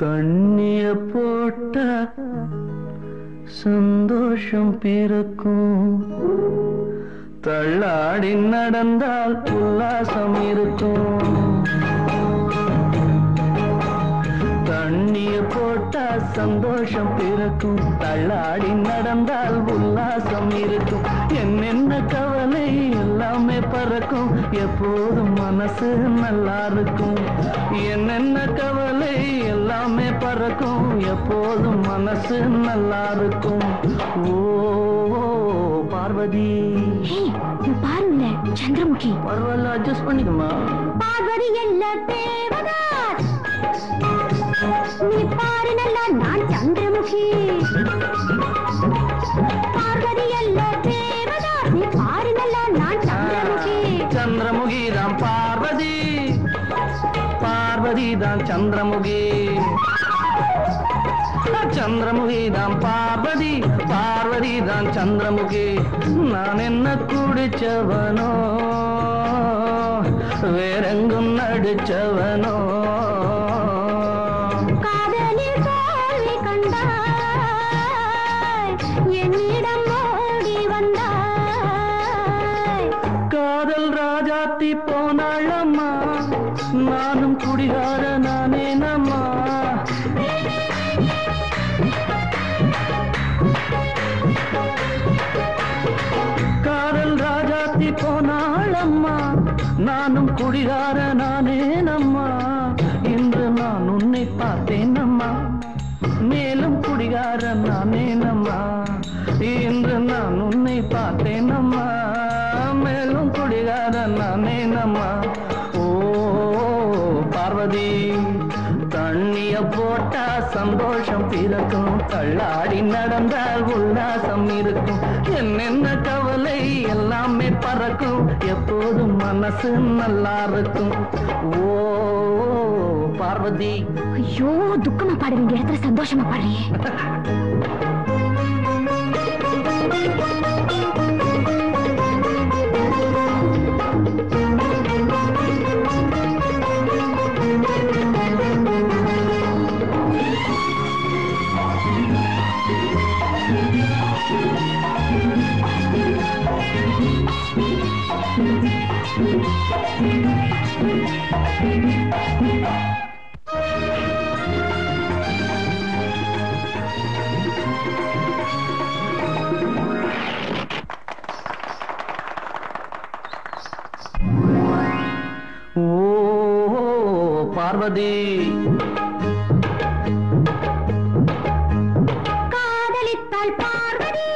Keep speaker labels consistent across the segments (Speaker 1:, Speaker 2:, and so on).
Speaker 1: தண்ணிய போட்ட சந்தோஷம் பிறக்கும், தள்ளாடி நடந்தால் உல்லாசம் இருக்கும். தண்ணிய போட்டா சந்தோஷம் பிறக்கும், தள்ளாடி நடந்தால் உல்லாசம் இருக்கும். என்னென்ன கவலை எல்லாமே பறக்கும், எப்போதும் மனசு நல்லா இருக்கும். என்னென்ன கவலை எல்லாமே பறக்கும், எப்போதும் மனசு நல்லா இருக்கும். ஓ பார்வதி,
Speaker 2: பாருங்க சந்திரமுகி.
Speaker 1: பரவாயில்ல, அட்ஜஸ்ட் பண்ணிக்குமா.
Speaker 2: பார்வதி இல்ல தேவதாஸ், நீ பாரு நல்லா நான் சந்திரமுகி. பார்வதி அல்ல தேவதாஸ், நீ பாரு நல்லா நான் சந்திரமுகி.
Speaker 1: சந்திரமுகி தான் பார்வதி, பார்வதி தான் சந்திரமுகி. சந்திரமுகி தான் பார்வதி, பார்வதி தான் சந்திரமுகி. நான் என்ன குடிச்சவனோ, வேறெங்கும் நடிச்சவனோ,
Speaker 2: காதலில் தோல்வி கண்டாய், என்னிடம் ஓடி வந்தாய்.
Speaker 1: காதல் ராஜாத்தி போனாளம்மா, நானும் குடிகார நானே நம்மா. காதல் ராஜாத்தி போனாளம்மா, நானும் குடிகார நானே நம்மா. இன்று நான் உன்னை பார்த்தேன் அம்மா, மேலும் குடிகார நானே நம்மா. இன்று நான் உன்னை பார்த்தேன் அம்மா, மேலும் குடிகார நானே நம்மா. ஓ பார்வதி, தண்ணிய போட்டா சந்தோஷம் பிறக்கும், தள்ளாடி நடந்தால் உல்லாசம் இருக்கும். என்னென்ன கவலை எல்லாமே பறக்கும், எப்போதும் மனசு நல்லா இருக்கும். ஓ பார்வதி.
Speaker 2: ஐயோ, துக்கமா பாட வேண்டிய இடத்துல சந்தோஷமா பாடுறியே.
Speaker 1: ஓ பார்வதி,
Speaker 2: காதலித்தாள் பார்வதி,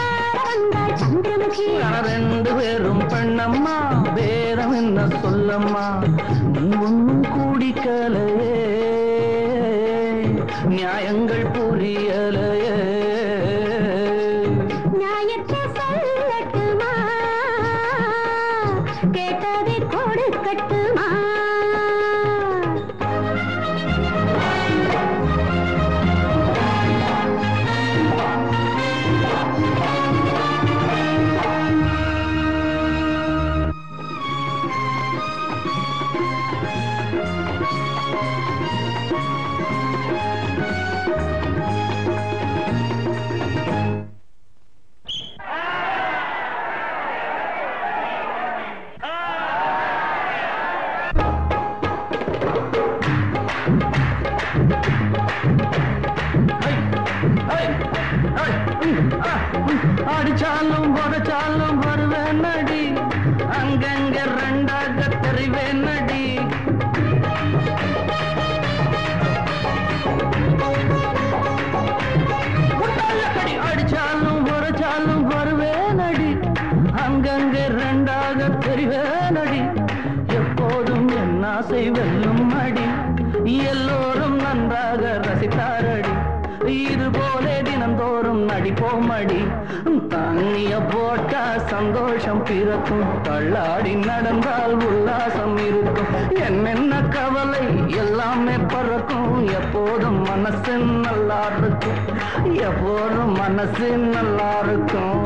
Speaker 2: ஆட வந்தாள் சந்திரமுகி.
Speaker 1: ரெண்டு பேரும் பெண்ணம்மா, வேறம் என்ன சொல்லம்மா. ஒன்னும் கூடிக்கலையே, நியாயங்கள் புரியலையே.
Speaker 2: நியாயத்தை சொல்லட்டுமா, கேட்டதை கொடுக்கட்டுமா.
Speaker 1: அடிச்சாலும் உடைச்சாலும் வருவேன் நடி, அங்கங்க ரெண்டாக தெரிவேன் நடி. அடிச்சாலும் உடைச்சாலும் வருவேன் நடி, அங்கங்க ரெண்டாக தெரிவேன் நடி. எப்போதும் என் ஆசை வெல்லும் அடி, எல்லோரும் நன்றாக ரசித்தாரடி. இது போலே தினந்தோறும் நடிப்போம் அடி. தண்ணிய போட்டா சந்தோஷம் பிறக்கும், தள்ளாடி நடந்தால் உல்லாசம் இருக்கும். என்னென்ன கவலை எல்லாமே பறக்கும், எப்போதும் மனசு நல்லா இருக்கும், எப்போதும் மனசு நல்லா இருக்கும்.